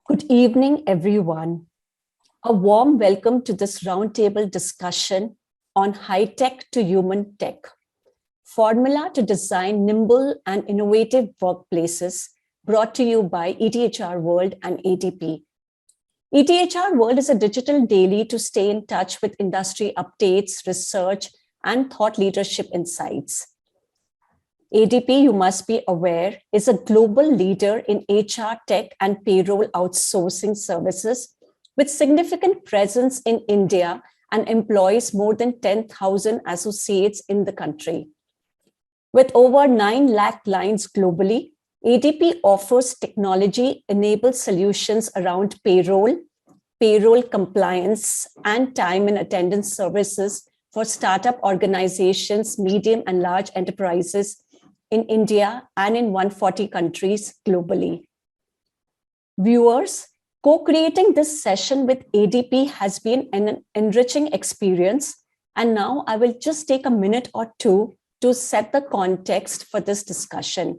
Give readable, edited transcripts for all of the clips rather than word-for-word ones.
Good evening, everyone. A warm welcome to this roundtable discussion on high-tech to human tech, formula to design nimble and innovative workplaces, brought to you by ETHR World and ADP. ETHR World is a digital daily to stay in touch with industry updates, research, and thought leadership insights. ADP, you must be aware, is a global leader in HR tech and payroll outsourcing services with significant presence in India and employs more than 10,000 associates in the country. With over 9 lakh clients globally, ADP offers technology-enabled solutions around payroll compliance, and time and attendance services for startup organizations, medium and large enterprises in India and in 140 countries globally. Viewers, co-creating this session with ADP has been an enriching experience, and now I will just take a minute or two to set the context for this discussion.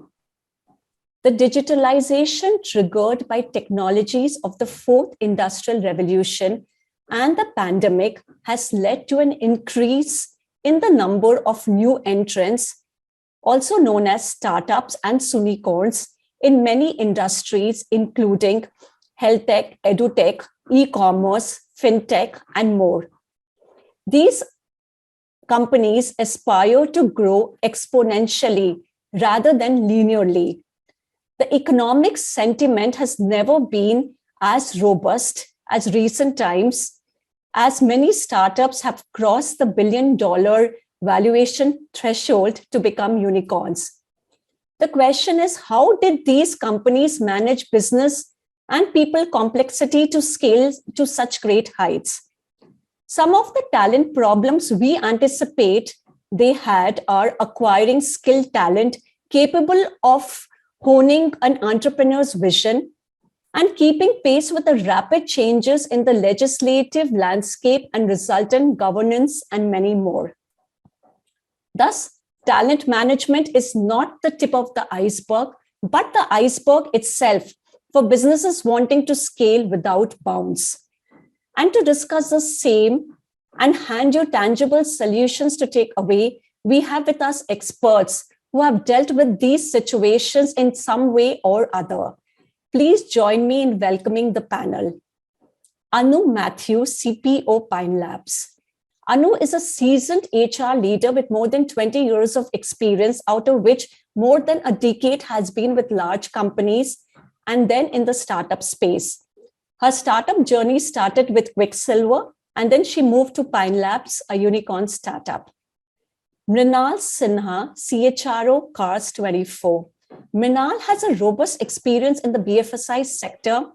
The digitalization triggered by technologies of the fourth industrial revolution and the pandemic has led to an increase in the number of new entrants, also known as startups and unicorns, in many industries, including health tech, edutech, e-commerce, fintech, and more. These companies aspire to grow exponentially rather than linearly. The economic sentiment has never been as robust as recent times, as many startups have crossed the $1 billion valuation threshold to become unicorns. The question is, how did these companies manage business and people complexity to scale to such great heights? Some of the talent problems we anticipate they had are acquiring skilled talent capable of honing an entrepreneur's vision and keeping pace with the rapid changes in the legislative landscape and resultant governance, and many more. Thus, talent management is not the tip of the iceberg, but the iceberg itself for businesses wanting to scale without bounds. And to discuss the same and hand you tangible solutions to take away, we have with us experts who have dealt with these situations in some way or other. Please join me in welcoming the panel. Anu Matthew, CPO Pine Labs. Anu is a seasoned HR leader with more than 20 years of experience, out of which more than a decade has been with large companies and then in the startup space. Her startup journey started with Quicksilver, and then she moved to Pine Labs, a unicorn startup. Mrinal Sinha, CHRO Cars 24. Mrinal has a robust experience in the BFSI sector,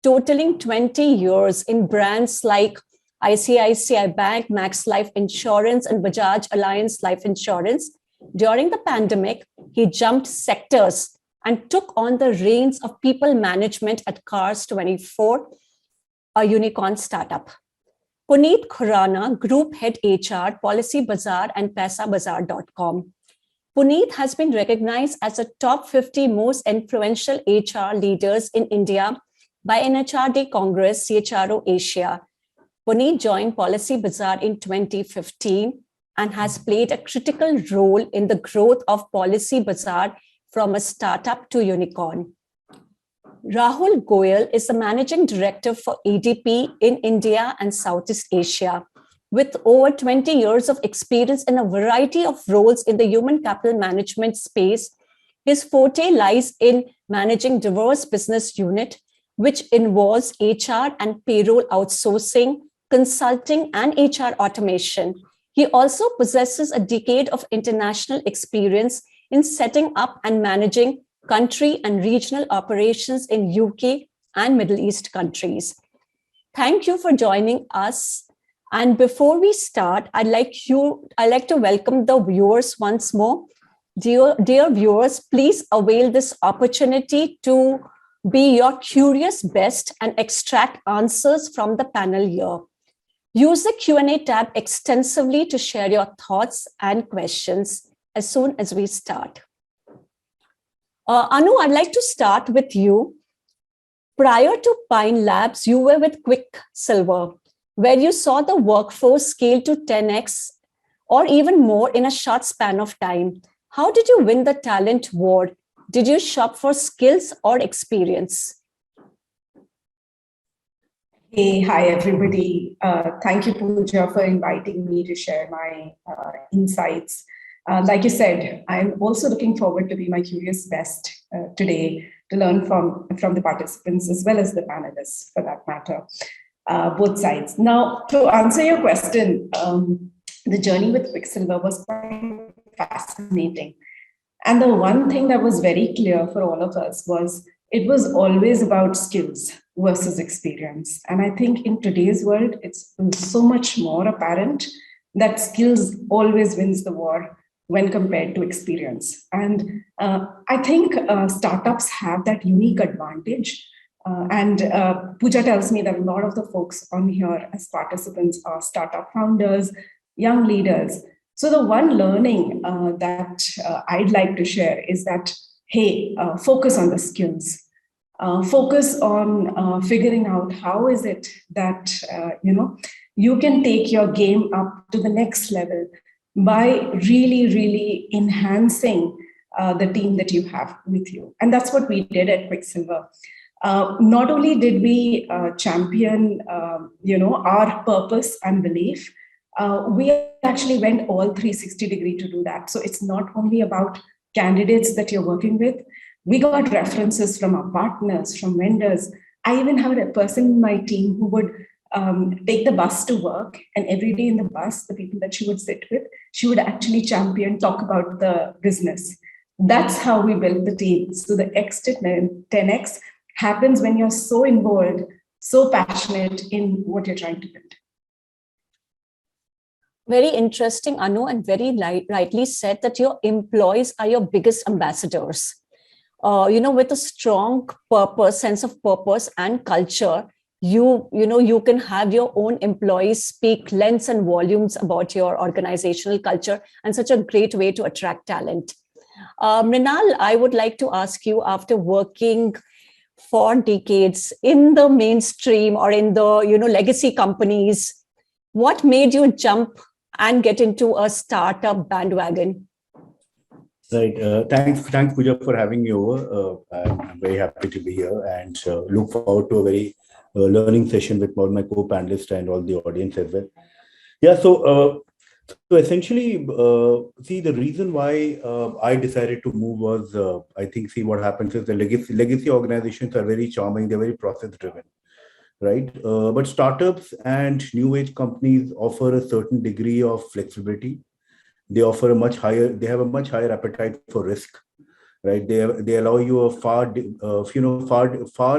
totaling 20 years in brands like ICICI Bank, Max Life Insurance, and Bajaj Alliance Life Insurance. During the pandemic, he jumped sectors and took on the reins of people management at Cars 24, a unicorn startup. Puneet Khurana, Group Head HR, Policy Bazaar and PaisaBazaar.com. Puneet has been recognized as a top 50 most influential HR leaders in India by NHRD Congress CHRO Asia. Puneet joined Policy Bazaar in 2015 and has played a critical role in the growth of Policy Bazaar from a startup to unicorn. Rahul Goyal is the Managing Director for ADP in India and Southeast Asia. With over 20 years of experience in a variety of roles in the human capital management space, his forte lies in managing diverse business unit, which involves HR and payroll outsourcing, consulting, and HR automation. He also possesses a decade of international experience in setting up and managing country and regional operations in UK and Middle East countries. Thank you for joining us. And before we start, I'd like to welcome the viewers once more. Dear viewers, please avail this opportunity to be your curious best and extract answers from the panel here. Use the Q&A tab extensively to share your thoughts and questions as soon as we start. Anu, I'd like to start with you. Prior to Pine Labs, you were with Quicksilver, where you saw the workforce scale to 10x or even more in a short span of time. How did you win the talent war? Did you shop for skills or experience? Hey, hi everybody. Thank you, Pooja, for inviting me to share my insights. Like you said, I'm also looking forward to be my curious best today to learn from the participants as well as the panelists, for that matter, both sides. Now, to answer your question, the journey with Quicksilver was quite fascinating. And the one thing that was very clear for all of us was it was always about skills versus experience. And I think in today's world, it's so much more apparent that skills always wins the war when compared to experience. And I think startups have that unique advantage. Pooja tells me that a lot of the folks on here as participants are startup founders, young leaders. So the one learning that I'd like to share is that, hey, focus on the skills. Focus on figuring out how is it that you can take your game up to the next level by really enhancing the team that you have with you. And that's what we did at Quicksilver. Not only did we champion our purpose and belief, we actually went all 360-degree to do that. So it's not only about candidates that you're working with. We got references from our partners, from vendors. I even had a person in my team who would take the bus to work, and every day in the bus, the people that she would sit with, she would actually champion, talk about the business. That's how we built the team. So the X to 10X happens when you're so involved, so passionate in what you're trying to build. Very interesting, Anu, and very rightly said that your employees are your biggest ambassadors. With a strong purpose, sense of purpose and culture, you can have your own employees speak lengths and volumes about your organizational culture, and such a great way to attract talent. Mrinal, I would like to ask you, after working for decades in the mainstream or in the legacy companies, what made you jump and get into a startup bandwagon? Right. Thanks, Pooja, for having me over. I'm very happy to be here and look forward to a very learning session with all my co-panelists and all the audience as well. Yeah. So essentially, see, the reason why I decided to move was, I think, see, what happens is the legacy organizations are very charming. They're very process driven, right? But startups and new age companies offer a certain degree of flexibility. They offer they have a much higher appetite for risk, right? They allow you a far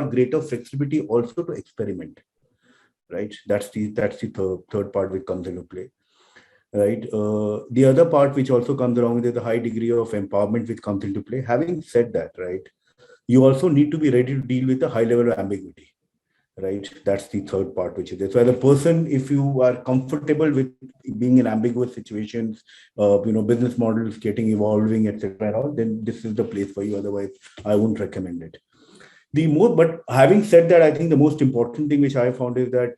greater flexibility also to experiment, right? That's the third part which comes into play, right? The other part which also comes along with the high degree of empowerment which comes into play. Having said that, right, you also need to be ready to deal with a high level of ambiguity. Right, that's the third part, which is there. So as a person, if you are comfortable with being in ambiguous situations, business models getting evolving, etc., and all, then this is the place for you. Otherwise, I wouldn't recommend it. But having said that, I think the most important thing which I found is that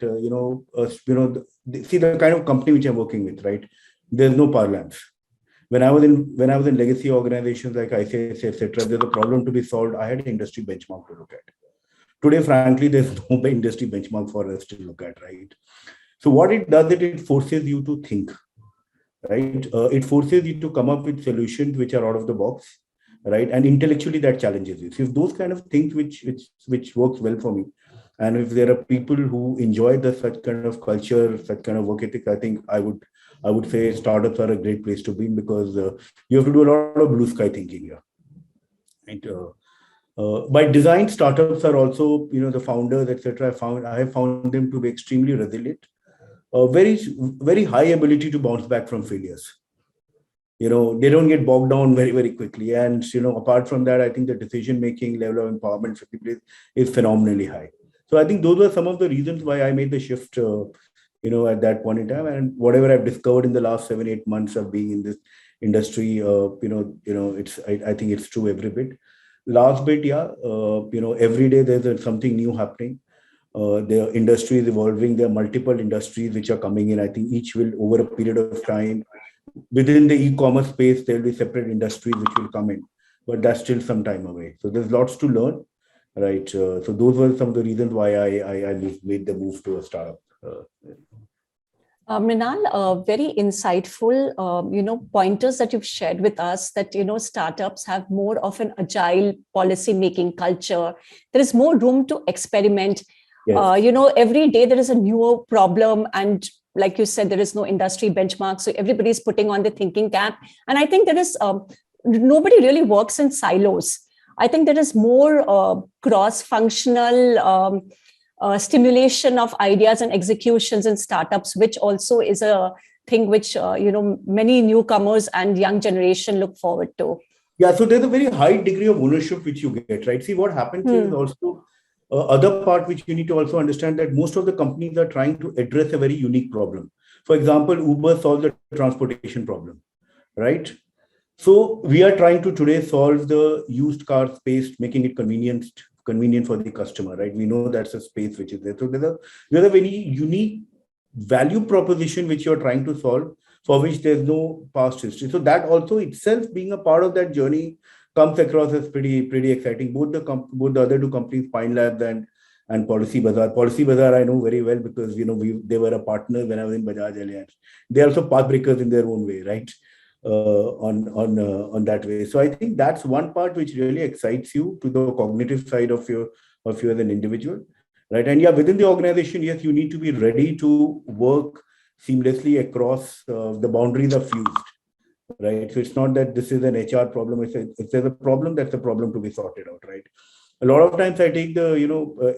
see the kind of company which I'm working with, right? There's no parlance. When I was in legacy organizations like ICICI, etc., there's a problem to be solved. I had an industry benchmark to look at. Today, frankly, there's no industry benchmark for us to look at, right? So what it does, it forces you to think, right? It forces you to come up with solutions which are out of the box, right? And intellectually that challenges you. So if those kind of things which works well for me, and if there are people who enjoy such kind of culture, such kind of work ethic, I think I would say startups are a great place to be in, because you have to do a lot of blue sky thinking here, right? By design, startups are also, the founders, etc. I have found them to be extremely resilient, very high ability to bounce back from failures. They don't get bogged down very quickly. And apart from that, I think the decision making level of empowerment is phenomenally high. So I think those were some of the reasons why I made the shift. At that point in time, and whatever I've discovered in the last 7-8 months of being in this industry, I think it's true every bit. last bit, yeah, every day there's something new happening. The industry is evolving. There are multiple industries which are coming in. I think each will, over a period of time, within the e-commerce space, there will be separate industries which will come in, but that's still some time away. So there's lots to learn, right? So those were some of the reasons why I made the move to a startup. Mrinal, very insightful, pointers that you've shared with us that, startups have more of an agile policy-making culture. There is more room to experiment. Yes. Every day there is a newer problem, and like you said, there is no industry benchmark. So everybody's putting on the thinking cap. And I think there is, nobody really works in silos. I think there is more cross-functional stimulation of ideas and executions in startups, which also is a thing which many newcomers and young generation look forward to. Yeah, so there's a very high degree of ownership which you get, right? See, what happens is also other part which you need to also understand, that most of the companies are trying to address a very unique problem. For example, Uber solves the transportation problem, right? So we are trying to today solve the used car space, making it convenient for the customer, right? We know that's a space which is there. So there's a very unique value proposition which you're trying to solve, for which there's no past history. So that also itself, being a part of that journey, comes across as pretty exciting. Both the other two companies, Pine Labs and Policy Bazaar. Policy Bazaar I know very well because they were a partner when I was in Bajaj Allianz. They're also pathbreakers in their own way, right? On that way. So I think that's one part which really excites you, to the cognitive side of you as an individual, right? And yeah, within the organization, yes, you need to be ready to work seamlessly across the boundaries are fused, right? So it's not that this is an HR problem. If there's a problem, that's a problem to be sorted out, right? A lot of times I take the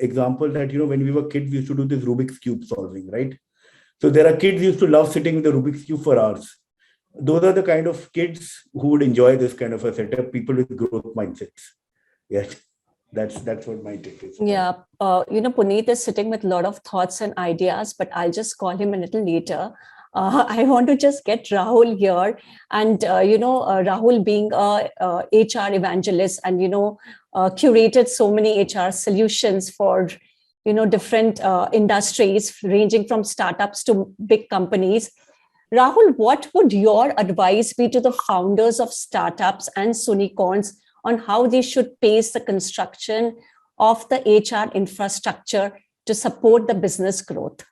example that when we were kids, we used to do this Rubik's Cube solving, right? So there are kids who used to love sitting with the Rubik's Cube for hours. Those are the kind of kids who would enjoy this kind of a setup, people with growth mindsets. Yeah, that's what my take is. Yeah, Puneet is sitting with a lot of thoughts and ideas, but I'll just call him a little later. I want to just get Rahul here, and Rahul being a HR evangelist, and curated so many HR solutions for different industries, ranging from startups to big companies. Rahul, what would your advice be to the founders of startups and Sunicorns on how they should pace the construction of the HR infrastructure to support the business growth?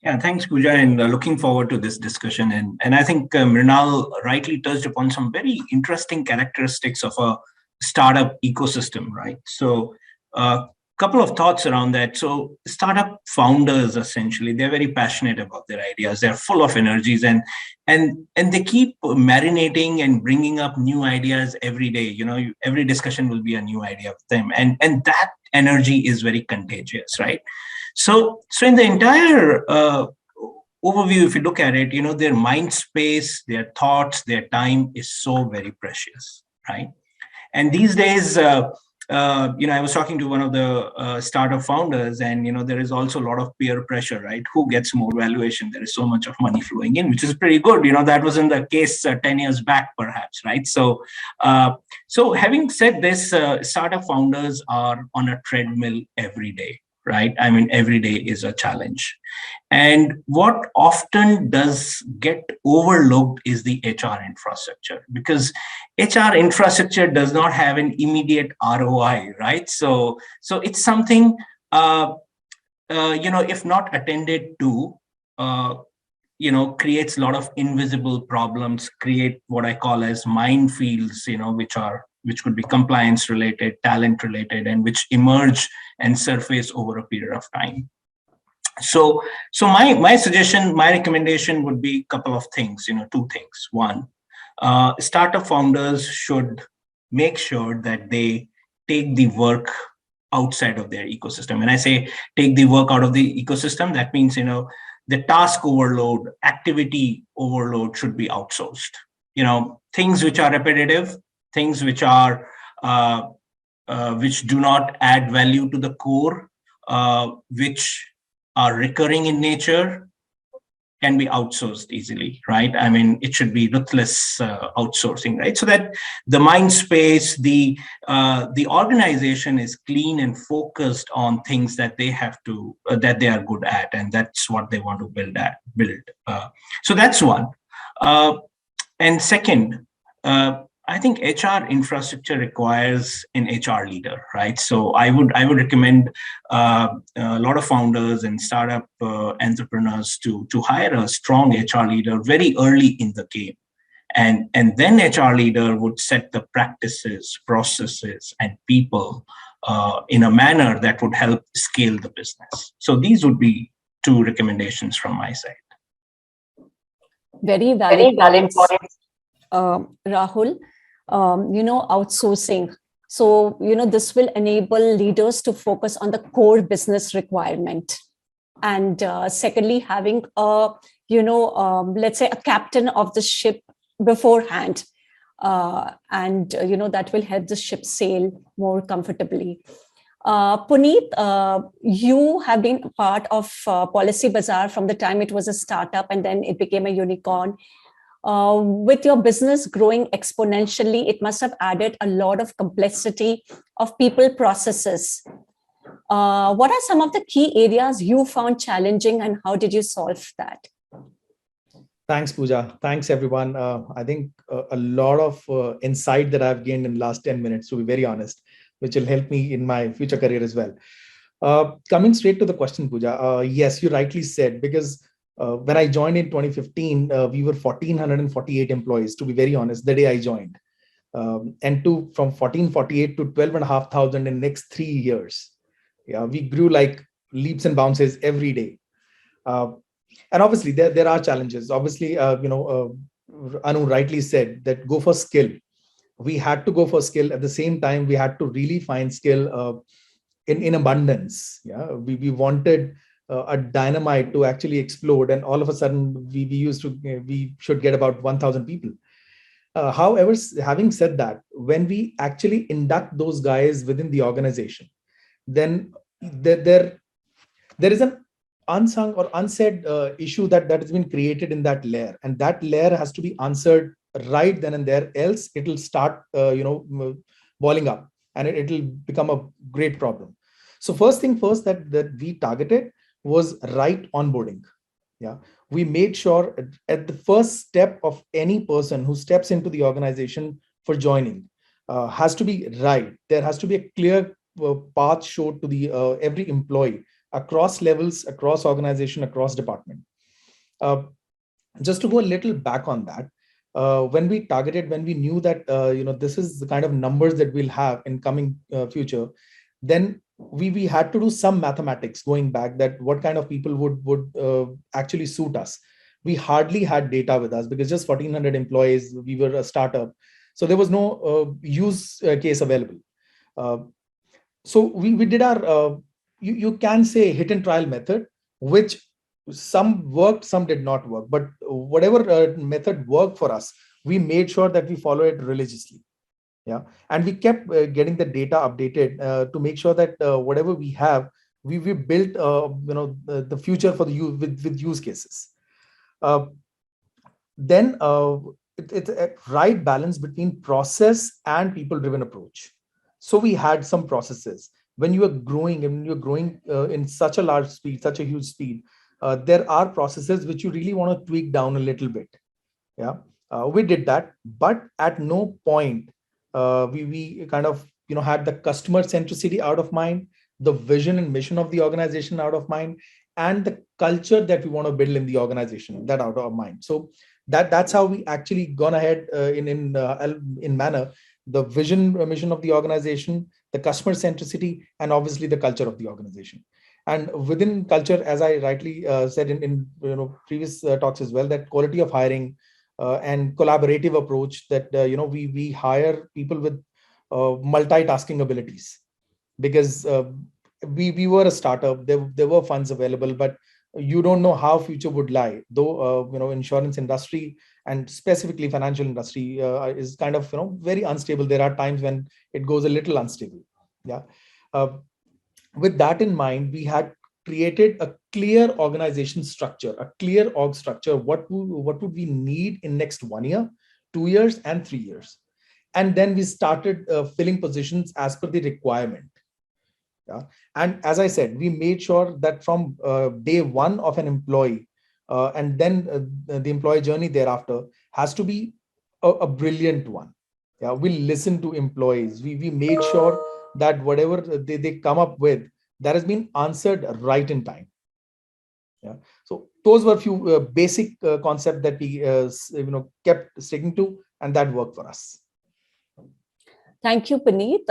Yeah, thanks, Pooja, and looking forward to this discussion. And I think Mrinal rightly touched upon some very interesting characteristics of a startup ecosystem, right? So couple of thoughts around that. So startup founders, essentially, they're very passionate about their ideas. They're full of energies and they keep marinating and bringing up new ideas every day. Every discussion will be a new idea of them. And that energy is very contagious, right? So in the entire overview, if you look at it, their mind space, their thoughts, their time is so very precious, right? And these days, I was talking to one of the startup founders, and there is also a lot of peer pressure, right? Who gets more valuation? There is so much of money flowing in, which is pretty good. That wasn't the case 10 years back, perhaps, right? So having said this, startup founders are on a treadmill every day, right? I mean, every day is a challenge. And what often does get overlooked is the HR infrastructure, because HR infrastructure does not have an immediate ROI, right? So it's something, if not attended to, creates a lot of invisible problems, create what I call as minefields, which could be compliance related, talent related, and which emerge and surface over a period of time. So my suggestion, my recommendation would be a couple of things, two things. One, startup founders should make sure that they take the work outside of their ecosystem. When I say take the work out of the ecosystem, that means, the task overload, activity overload should be outsourced. Things which are repetitive, things which are which do not add value to the core, which are recurring in nature, can be outsourced easily, right? I mean, it should be ruthless outsourcing, right? So that the mind space, the organization is clean and focused on things that they have to that they are good at, and that's what they want to build. So that's one. And second, I think HR infrastructure requires an HR leader, right? So I would recommend a lot of founders and startup entrepreneurs to hire a strong HR leader very early in the game, and then HR leader would set the practices, processes, and people in a manner that would help scale the business. So these would be two recommendations from my side. Very valid points, Rahul. Outsourcing. So, this will enable leaders to focus on the core business requirement. And secondly, having let's say a captain of the ship beforehand. And that will help the ship sail more comfortably. Puneet, you have been part of Policy Bazaar from the time it was a startup and then it became a unicorn. With your business growing exponentially, it must have added a lot of complexity of people processes. What are some of the key areas you found challenging and how did you solve that? Thanks, Pooja. Thanks, everyone. I think a lot of insight that I've gained in the last 10 minutes, to be very honest, which will help me in my future career as well. Coming straight to the question, Pooja, yes, you rightly said, because when I joined in 2015, we were 1,448 employees, to be very honest, the day I joined. And from 1,448 to 12,500 in next 3 years. Yeah, we grew like leaps and bounces every day. And obviously, there are challenges. Obviously, Anu rightly said that go for skill. We had to go for skill. At the same time, we had to really find skill in abundance. Yeah, we wanted a dynamite to actually explode, and all of a sudden, we should get about 1,000 people. However, having said that, when we actually induct those guys within the organization, then there is an unsung or unsaid issue that has been created in that layer, and that layer has to be answered right then and there, else it will start boiling up and it will become a great problem. So first thing first that we targeted was right onboarding. Yeah, we made sure at the first step of any person who steps into the organization for joining has to be right. There has to be a clear path showed to the every employee across levels, across organization, across department. Just to go a little back on that, when we knew that this is the kind of numbers that we'll have in coming future, then we had to do some mathematics going back, that what kind of people would actually suit us. We hardly had data with us because just 1,400 employees, we were a startup, so there was no use case available. So we did our you can say hit and trial method, which some worked, some did not work, but whatever method worked for us, we made sure that we follow it religiously. Yeah, and we kept getting the data updated to make sure that whatever we have, we built the future for the with use cases. Then it's a right balance between process and people driven approach. So we had some processes. When you are growing in such a large speed, such a huge speed, there are processes which you really want to tweak down a little bit. Yeah, we did that, but at no point we kind of had the customer centricity out of mind, the vision and mission of the organization out of mind, and the culture that we want to build in the organization, that out of mind. So that's how we actually gone ahead in manner the vision, mission of the organization, the customer centricity, and obviously the culture of the organization. And within culture, as I rightly said in previous talks as well, that quality of hiring and collaborative approach, that we hire people with multitasking abilities, because we were a startup. There were funds available, but you don't know how future would lie. Though insurance industry and specifically financial industry is kind of very unstable. There are times when it goes a little unstable. Yeah. With that in mind, we had created a clear organization structure, a clear org structure. What would we need in next 1 year, 2 years, and 3 years? And then we started filling positions as per the requirement. Yeah. And as I said, we made sure that from day one of an employee, and then the employee journey thereafter has to be a brilliant one. Yeah, we listen to employees. We made sure that whatever they come up with, that has been answered right in time. Yeah. So those were a few basic concepts that we kept sticking to, and that worked for us. Thank you, Puneet.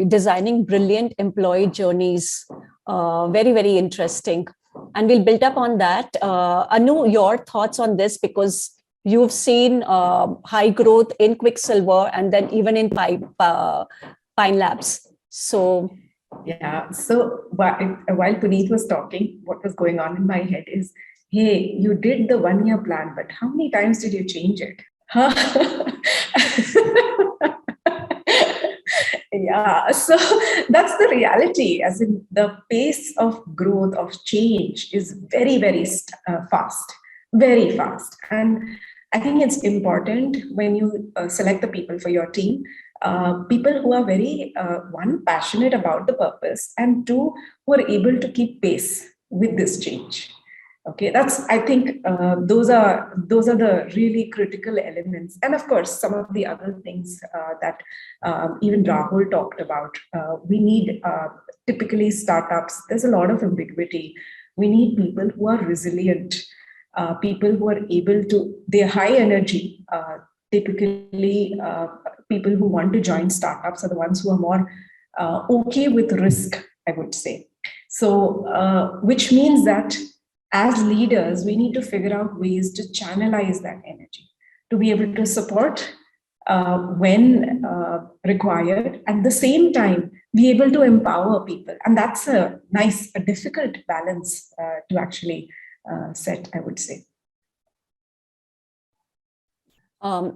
Designing brilliant employee journeys, very, very interesting. And we'll build up on that. Anu, your thoughts on this, because you've seen high growth in Quicksilver and then even in Pine Labs. So, yeah. So while Puneet was talking, what was going on in my head is, hey, you did the 1 year plan, but how many times did you change it? Yeah, so that's the reality, as in the pace of growth, of change is very, very fast, very fast. And I think it's important when you select the people for your team, people who are very, one, passionate about the purpose, and two, who are able to keep pace with this change. Okay, I think those are the really critical elements. And of course, some of the other things that even Rahul talked about. We need typically startups. There's a lot of ambiguity. We need people who are resilient, people who are able to, they're high energy. Typically, people who want to join startups are the ones who are more okay with risk, I would say. So, which means that as leaders, we need to figure out ways to channelize that energy, to be able to support when required, at the same time, be able to empower people. And that's a difficult balance to actually set, I would say.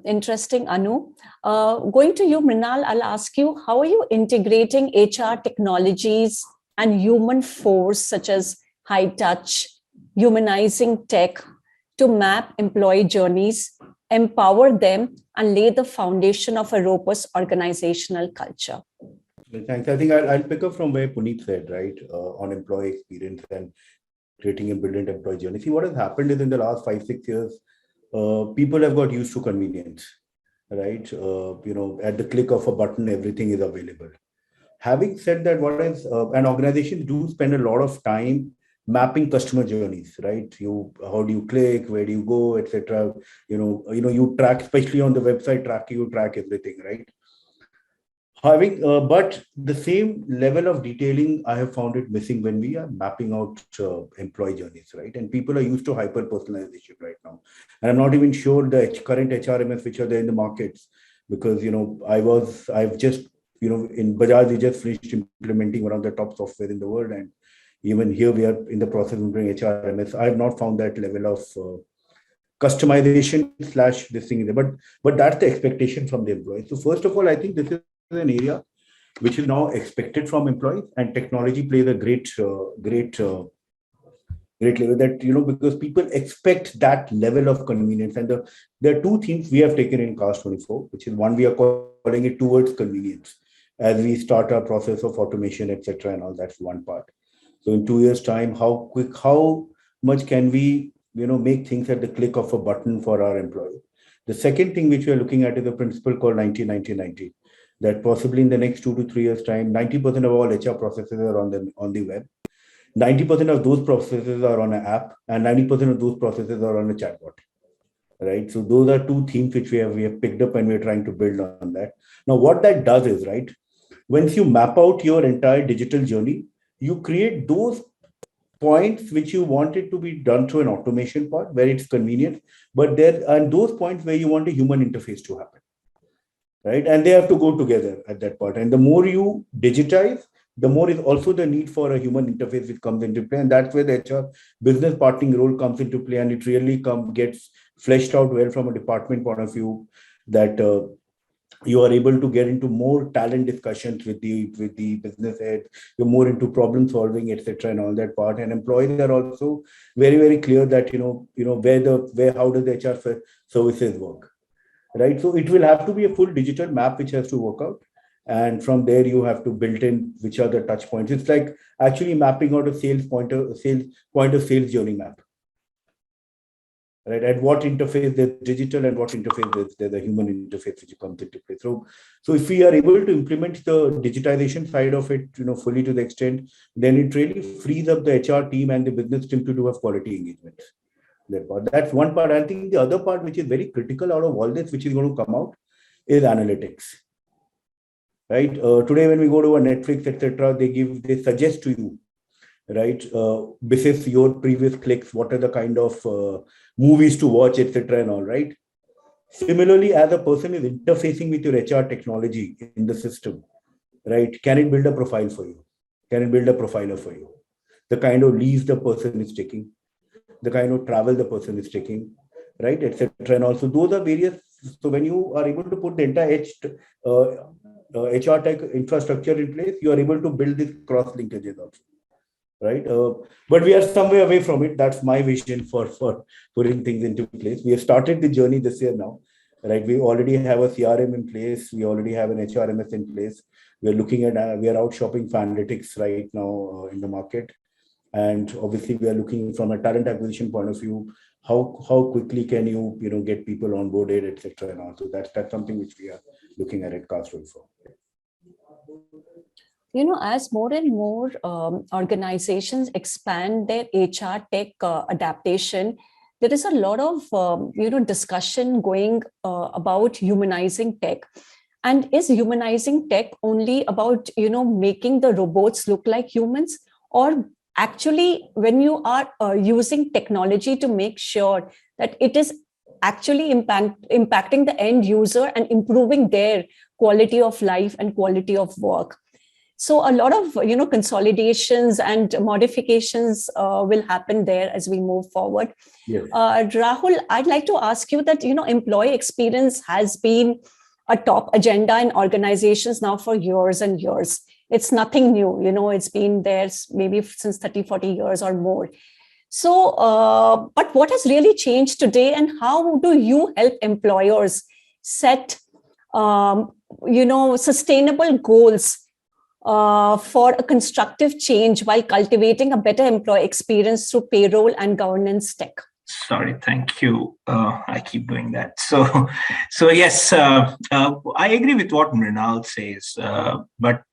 Interesting, Anu. Going to you, Mrinal, I'll ask you, how are you integrating HR technologies and human force, such as high touch, humanizing tech, to map employee journeys, empower them, and lay the foundation of a robust organizational culture? Thanks. I think I'll pick up from where Puneet said, right, on employee experience and creating a brilliant employee journey. See, what has happened is in the last 5-6 years, people have got used to convenience, right? At the click of a button, everything is available. Having said that, an organization do spend a lot of time mapping customer journeys, right? How do you click, where do you go, etc. You track, especially on the website tracking, you track everything, right? But the same level of detailing, I have found it missing when we are mapping out employee journeys, right? And people are used to hyper personalization right now. And I'm not even sure the current HRMS which are there in the markets, because I've just in Bajaj we just finished implementing one of the top software in the world, and even here we are in the process of doing HRMS. I have not found that level of customization / this thing there, but that's the expectation from the employee. So first of all, I think this is an area which is now expected from employees, and technology plays a great level that, because people expect that level of convenience. And there are two things we have taken in Cast 24, which is one, we are calling it towards convenience as we start our process of automation, etc. and all. That's one part. So in 2 years time, how much can we make things at the click of a button for our employees? The second thing which we are looking at is a principle called 90-90-90. That possibly in the next 2 to 3 years time, 90% of all HR processes are on the web, 90% of those processes are on an app, and 90% of those processes are on a chatbot, right? So those are two themes which we have picked up, and we're trying to build on that. Now, what that does is, right, once you map out your entire digital journey, you create those points which you want it to be done through an automation part where it's convenient, but there are those points where you want a human interface to happen. Right, and they have to go together at that part. And the more you digitize, the more is also the need for a human interface which comes into play, and that's where the HR business partnering role comes into play, and it really gets fleshed out well from a department point of view. That You are able to get into more talent discussions with the business head. You're more into problem solving, etc., and all that part. And employees are also very, very clear that where how does the HR services work, right? So it will have to be a full digital map which has to work out, and from there you have to build in which are the touch points. It's like actually mapping out a sales point of sales journey map, right? At what interface there's digital and what interface there's a human interface which comes into play. So if we are able to implement the digitization side of it, fully to the extent, then it really frees up the HR team and the business team to do a quality engagement. That's one part. I think the other part, which is very critical out of all this, which is going to come out, is analytics. Right? Today, when we go to a Netflix, etc., they suggest to you, right, basis your previous clicks, what are the kind of movies to watch, etc., and all, right? Similarly, as a person is interfacing with your HR technology in the system, right, can it build a profile for you? Can it build a profiler for you? The kind of leaves the person is taking, the kind of travel the person is taking, right, etc. And also those are various. So when you are able to put the entire HR tech infrastructure in place, you are able to build these cross linkages also, right? But we are somewhere away from it. That's my vision for putting things into place. We have started the journey this year now, right? We already have a CRM in place. We already have an HRMS in place. We're looking at, we are out shopping for analytics right now in the market. And obviously we are looking from a talent acquisition point of view, how quickly can you, get people onboarded, etc. And also that's something which we are looking at Castro for. As more and more organizations expand their HR tech adaptation, there is a lot of, discussion going about humanizing tech. And is humanizing tech only about, making the robots look like humans? Or actually, when you are using technology to make sure that it is actually impacting the end user and improving their quality of life and quality of work. So a lot of consolidations and modifications will happen there as we move forward. Yes. Rahul, I'd like to ask you that employee experience has been a top agenda in organizations now for years and years. It's nothing new, it's been there maybe since 30, 40 years or more. So, but what has really changed today, and how do you help employers set, sustainable goals for a constructive change while cultivating a better employee experience through payroll and governance tech? Sorry, thank you. I keep doing that. So yes, I agree with what Mrinal says, but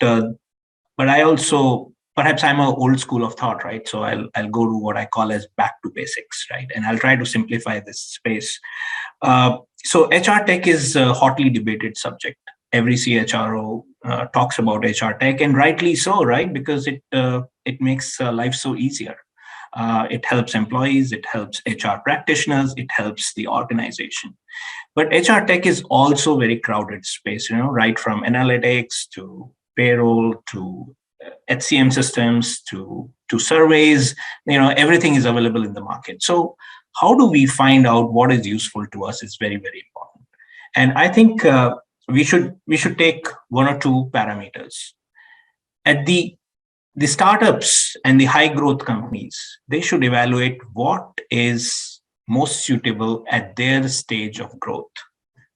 I also, perhaps I'm an old school of thought, right? So I'll go to what I call as back to basics, right? And I'll try to simplify this space. So HR tech is a hotly debated subject. Every CHRO talks about HR tech, and rightly so, right? Because it makes life so easier. It helps employees, it helps HR practitioners, it helps the organization. But HR tech is also very crowded space, right from analytics to payroll to HCM systems to surveys, everything is available in the market. So how do we find out what is useful to us is very, very important. And I think we should take one or two parameters. At the startups and the high growth companies, they should evaluate what is most suitable at their stage of growth.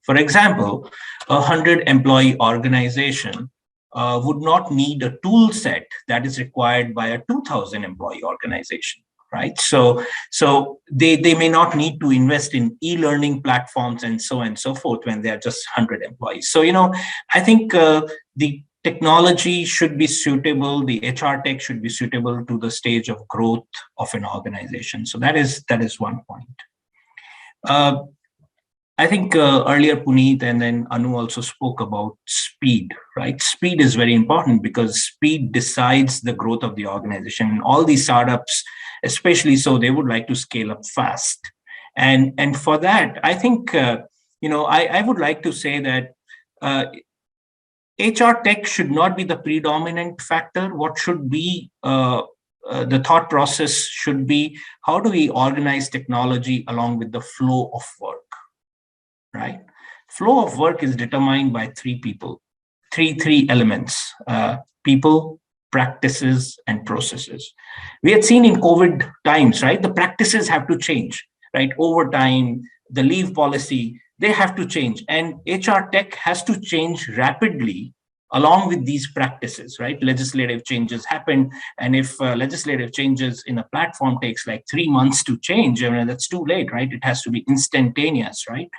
For example, a 100 employee organization would not need a tool set that is required by a 2000 employee organization, right? So they may not need to invest in e-learning platforms and so on and so forth when they are just 100 employees. So, I think the technology should be suitable, the HR tech should be suitable to the stage of growth of an organization. So that is one point. I think earlier Puneet and then Anu also spoke about speed, right? Speed is very important because speed decides the growth of the organization. All these startups, especially so, they would like to scale up fast. And for that, I think, I would like to say that HR tech should not be the predominant factor. What should be the thought process should be, how do we organize technology along with the flow of work, right? flow of work is determined by three elements: people, practices, and processes. We had seen in COVID times, right? The practices have to change, right? Overtime, the leave policy, they have to change. And HR tech has to change rapidly along with these practices, right? Legislative changes happen. And if legislative changes in a platform takes like 3 months to change, I mean, that's too late, right? It has to be instantaneous, right?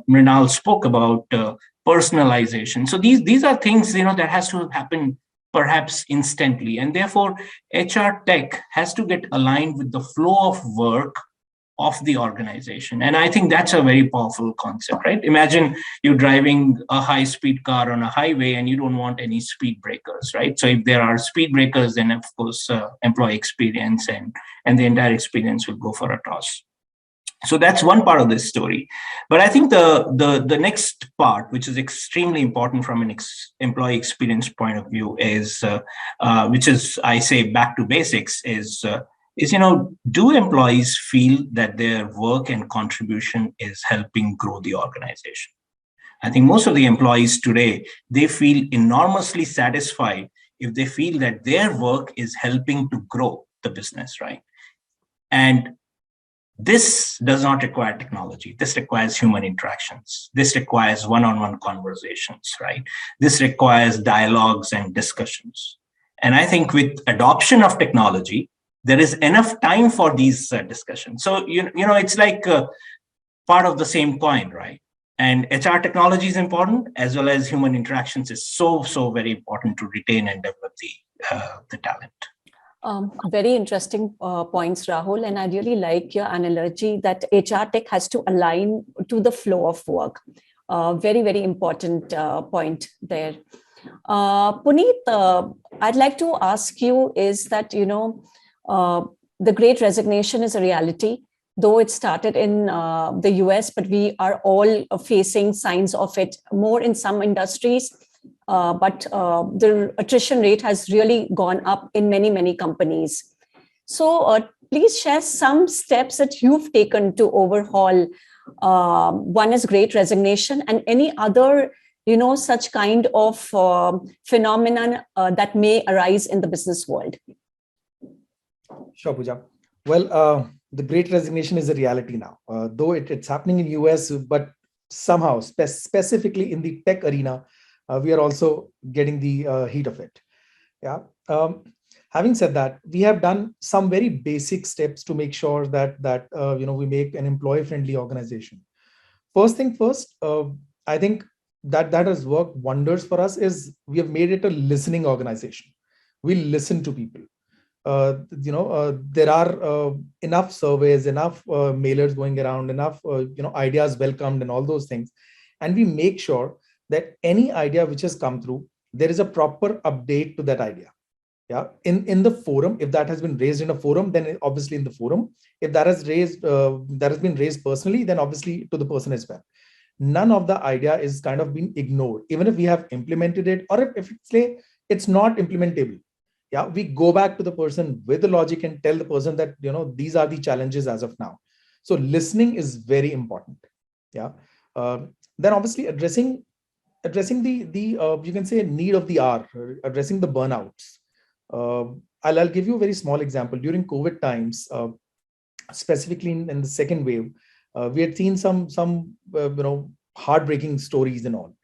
Mrinal spoke about personalization. So these are things, that has to happen perhaps instantly. And therefore, HR tech has to get aligned with the flow of work of the organization. And I think that's a very powerful concept, right? Imagine you're driving a high-speed car on a highway and you don't want any speed breakers, right? So if there are speed breakers, then of course, employee experience and the entire experience will go for a toss. So that's one part of this story. But I think the next part, which is extremely important from an employee experience point of view, is which is, I say, back to basics, is do employees feel that their work and contribution is helping grow the organization? I think most of the employees today, they feel enormously satisfied if they feel that their work is helping to grow the business, right? And this does not require technology. This requires human interactions. This requires one-on-one conversations, right? This requires dialogues and discussions. And I think with adoption of technology, there is enough time for these discussions. So, it's like part of the same coin, right? And HR technology is important, as well as human interactions is so very important to retain and develop the talent. Very interesting points, Rahul. And I really like your analogy that HR tech has to align to the flow of work. Very important point there. Puneet, I'd like to ask you is that, the Great Resignation is a reality, though it started in the US, but we are all facing signs of it more in some industries. But the attrition rate has really gone up in many companies. So please share some steps that you've taken to overhaul. One is Great Resignation, and any other, such kind of phenomenon that may arise in the business world. Sure, Pooja. Well, the Great Resignation is a reality now, though it's happening in US, but somehow specifically in the tech arena, we are also getting the heat of it. Yeah. Having said that, we have done some very basic steps to make sure that we make an employee-friendly organization. First thing first, I think that has worked wonders for us is we have made it a listening organization. We listen to people. There are enough surveys, enough mailers going around, enough ideas welcomed and all those things, and we make sure that any idea which has come through, there is a proper update to that idea. Yeah, in the forum, if that has been raised in a forum, then obviously in the forum. If that has been raised personally, then obviously to the person as well. None of the idea is kind of being ignored, even if we have implemented it, or if it's not implementable. Yeah, we go back to the person with the logic and tell the person that these are the challenges as of now. So listening is very important. Yeah, then obviously addressing the you can say need of the hour, addressing the burnouts. I'll give you a very small example. During COVID times, specifically in the second wave, we had seen some heartbreaking stories and all.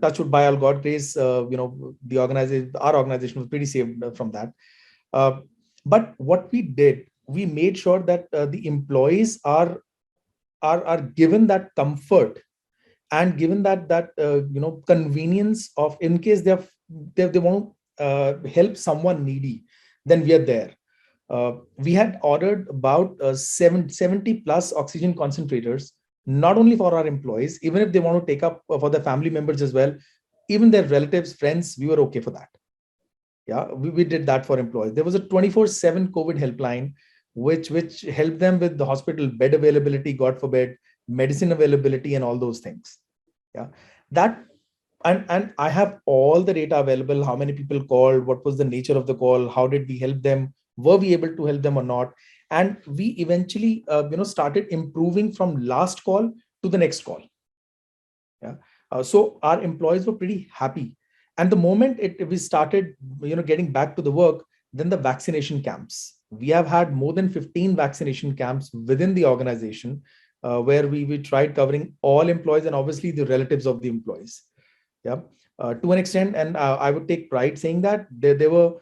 Touch wood, by all God grace, our organization was pretty saved from that. But what we did, we made sure that the employees are given that comfort and given that convenience of, in case they want to help someone needy, then we are there. We had ordered about 70 plus oxygen concentrators, not only for our employees, even if they want to take up for their family members as well, even their relatives, friends, we were okay for that. Yeah, we did that for employees. There was a 24/7 COVID helpline, which helped them with the hospital bed availability, God forbid, medicine availability, and all those things. Yeah, that and I have all the data available. How many people called? What was the nature of the call? How did we help them? Were we able to help them or not? And we eventually, started improving from last call to the next call. Yeah. So our employees were pretty happy. And the moment we started, getting back to the work, then the vaccination camps. We have had more than 15 vaccination camps within the organization, where we tried covering all employees and obviously the relatives of the employees. Yeah. To an extent, and I would take pride saying that there were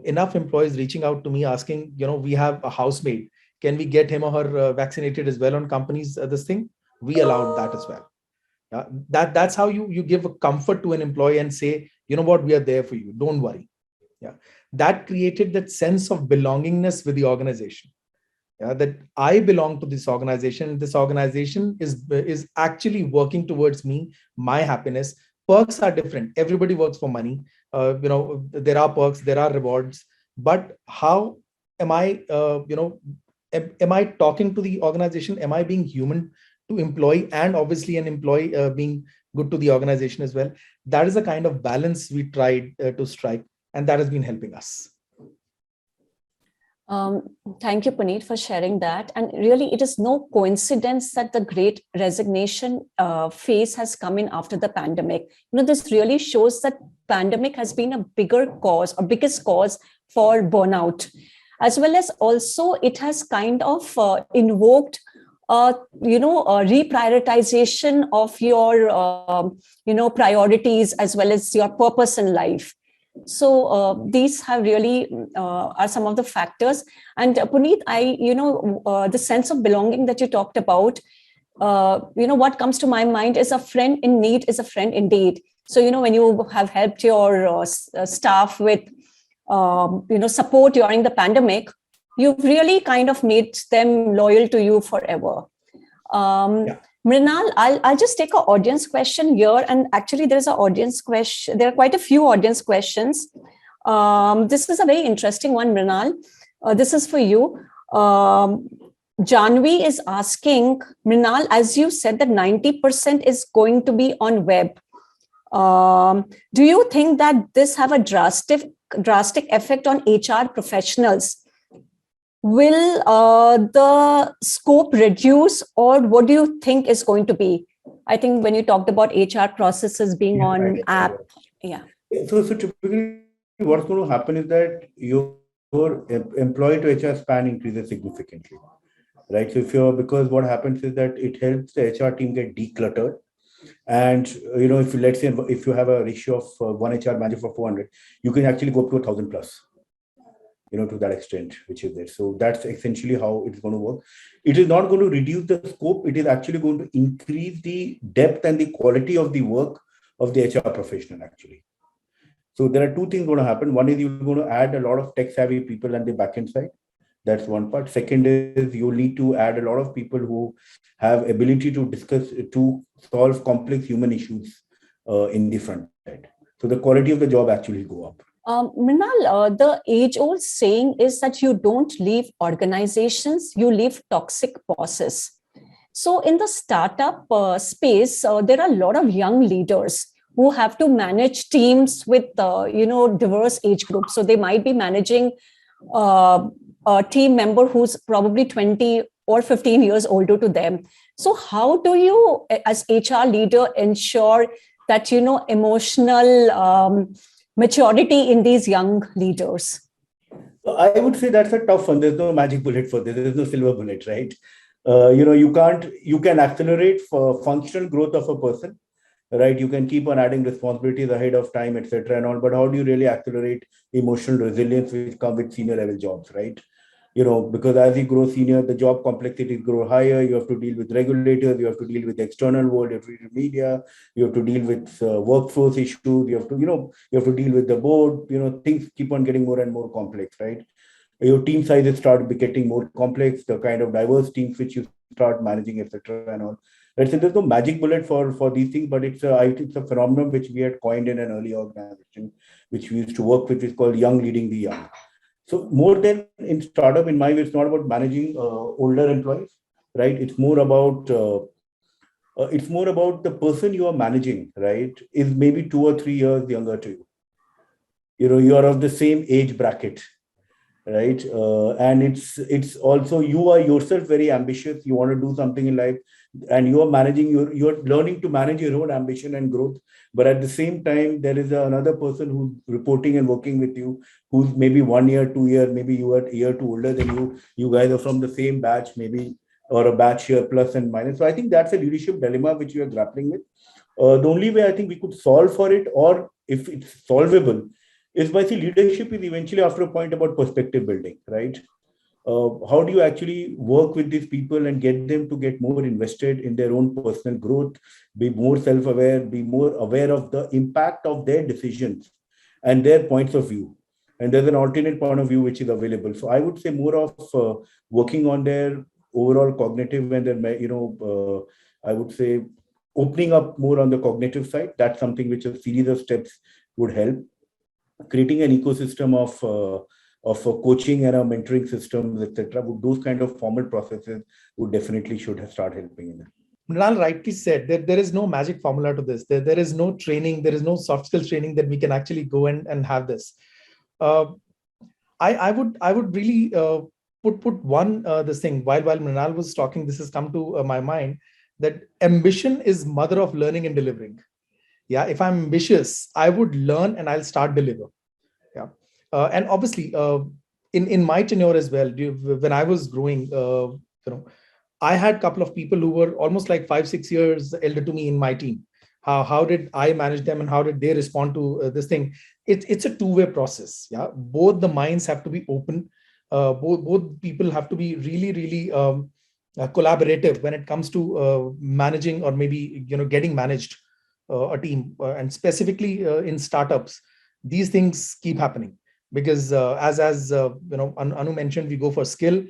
enough employees reaching out to me asking, we have a housemaid. Can we get him or her vaccinated as well on companies? This thing, we allowed that as well. Yeah, that's how you give a comfort to an employee and say, you know what, we are there for you. Don't worry. Yeah, that created that sense of belongingness with the organization. Yeah, that I belong to this organization. This organization is actually working towards me, my happiness. Perks are different. Everybody works for money. There are perks, there are rewards. But how am I? Am I talking to the organization? Am I being human to employee, and obviously an employee being good to the organization as well? That is the kind of balance we tried to strike, and that has been helping us. Thank you, Puneet, for sharing that. And really, it is no coincidence that the great resignation phase has come in after the pandemic. This really shows that pandemic has been a bigger cause or biggest cause for burnout, as well as also it has kind of invoked reprioritization of your priorities as well as your purpose in life. So these have really are some of the factors. And Puneet, the sense of belonging that you talked about, what comes to my mind is a friend in need is a friend indeed. So, when you have helped your staff with, support during the pandemic, you've really kind of made them loyal to you forever. Yeah. Mrinal, I'll just take an audience question here. And actually, there's an audience question. There are quite a few audience questions. This is a very interesting one, Mrinal. This is for you. Janvi is asking, Mrinal, as you said that 90% is going to be on web. Do you think that this have a drastic effect on HR professionals? Will the scope reduce, or what do you think is going to be? I think when you talked about HR processes being on app, yeah. So typically what's going to happen is that your employee to HR span increases significantly, right? So because what happens is that it helps the HR team get decluttered. And, if you have a ratio of one HR manager for 400, you can actually go up to 1,000 plus. To that extent, which is there. So that's essentially how it's going to work. It is not going to reduce the scope. It is actually going to increase the depth and the quality of the work of the HR professional, actually. So there are two things going to happen. One is you're going to add a lot of tech-savvy people on the back-end side. That's one part. Second is you need to add a lot of people who have ability to solve complex human issues in the front end. So the quality of the job actually go up. Mrinal, the age-old saying is that you don't leave organizations, you leave toxic bosses. So in the startup space, there are a lot of young leaders who have to manage teams with, diverse age groups. So they might be managing a team member who's probably 20 or 15 years older to them. So how do you, as HR leader, ensure that, emotional maturity in these young leaders? I would say that's a tough one. There's no magic bullet for this. There's no silver bullet, right? You can accelerate for functional growth of a person, right? You can keep on adding responsibilities ahead of time, etc. and all, but how do you really accelerate emotional resilience which come with senior level jobs, right? Because as you grow senior, the job complexities grow higher. You have to deal with regulators. You have to deal with the external world, media. You have to deal with workforce issues. You have to deal with the board. Things keep on getting more and more complex, right? Your team sizes start getting more complex. The kind of diverse teams which you start managing, etc. and all. Right? So there's no magic bullet for these things, but it's a phenomenon which we had coined in an early organization, which we used to work with. It's called young leading the young. So more than in startup, in my view, it's not about managing older employees, right? It's more about the person you are managing, right? Is maybe 2 or 3 years younger to you. You are of the same age bracket, right? And it's also you are yourself very ambitious. You want to do something in life. and you are managing you're learning to manage your own ambition and growth. But at the same time, there is another person who's reporting and working with you, who's maybe 1 year, 2 year, maybe you are a year too older than you. You guys are from the same batch, maybe, or a batch here, plus and minus. So I think that's a leadership dilemma which we are grappling with. The only way I think we could solve for it, or if it's solvable, is by leadership is eventually after a point about perspective building, right? How do you actually work with these people and get them to get more invested in their own personal growth, be more self-aware, be more aware of the impact of their decisions and their points of view. And there's an alternate point of view which is available. So I would say more of working on their overall cognitive and their, I would say opening up more on the cognitive side. That's something which a series of steps would help. Creating an ecosystem of coaching and a mentoring systems, etc. Those kind of formal processes would definitely should have start helping in that. Mrinal rightly said that there is no magic formula to this. There is no training, there is no soft skills training that we can actually go and have this. I would really put one this thing while Mrinal was talking. This has come to my mind that ambition is mother of learning and delivering. Yeah, if I'm ambitious, I would learn and I'll start deliver. Yeah, and obviously, in my tenure as well, when I was growing, I had a couple of people who were almost like 5-6 years elder to me in my team. How did I manage them and how did they respond to this thing? It's a two-way process. Yeah, both the minds have to be open. Both people have to be really collaborative when it comes to managing or maybe getting managed a team, and specifically in startups, these things keep happening because as Anu mentioned, we go for skill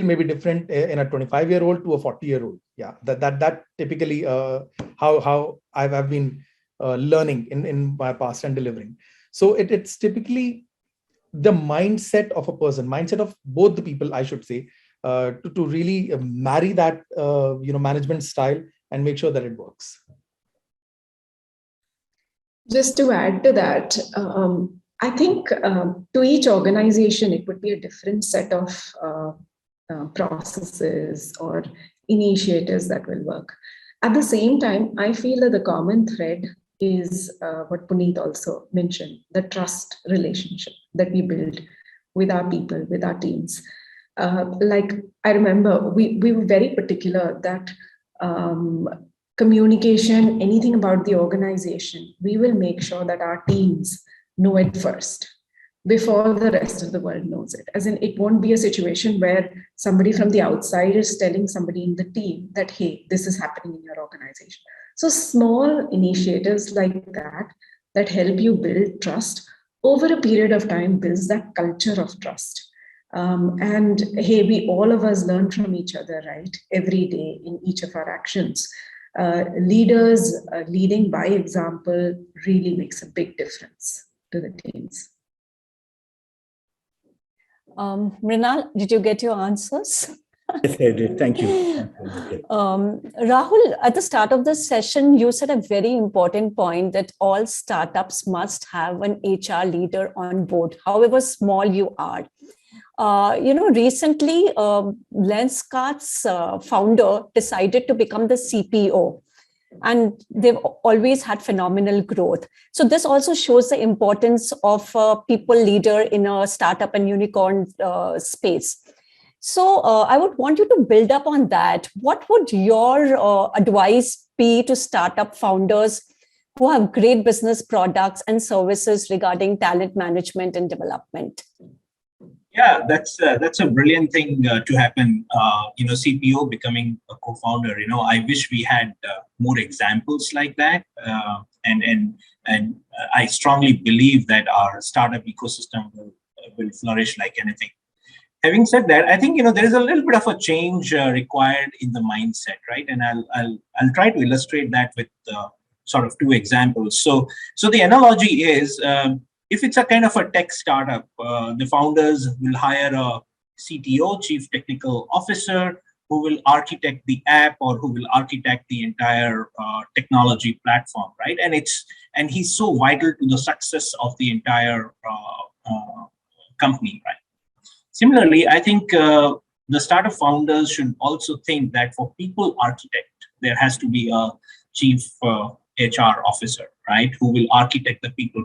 may be different in a 25-year-old to a 40-year-old. Yeah, that typically how I've been learning in my past and delivering. So it's typically the mindset of a person, mindset of both the people, I should say, to really marry that management style and make sure that it works. Just to add to that, I think to each organization, it would be a different set of processes or initiatives that will work. At the same time, I feel that the common thread is what Puneet also mentioned, the trust relationship that we build with our people, with our teams. Like I remember, we were very particular that communication, anything about the organization, we will make sure that our teams know it first before the rest of the world knows it. As in, it won't be a situation where somebody from the outside is telling somebody in the team that, hey, this is happening in your organization. So small initiatives like that help you build trust over a period of time builds that culture of trust. And hey, we all of us learn from each other, right? Every day in each of our actions. Leaders leading by example really makes a big difference to the teams. Mrinal, did you get your answers? Yes, I did. Thank you. Rahul, at the start of this session, you said a very important point that all startups must have an HR leader on board, however small you are. Recently, Lenskart's founder decided to become the CPO, and they've always had phenomenal growth. So this also shows the importance of a people leader in a startup and unicorn space. So I would want you to build up on that. What would your advice be to startup founders who have great business products and services regarding talent management and development? Yeah, that's a brilliant thing to happen. CPO becoming a co-founder. I wish we had more examples like that. And I strongly believe that our startup ecosystem will flourish like anything. Having said that, I think there is a little bit of a change required in the mindset, right? And I'll try to illustrate that with sort of two examples. So the analogy is, if it's a kind of a tech startup, the founders will hire a CTO, Chief Technical Officer, who will architect the app or who will architect the entire technology platform, right? And he's so vital to the success of the entire company, right? Similarly, I think the startup founders should also think that for people architect, there has to be a chief HR officer, right, who will architect the people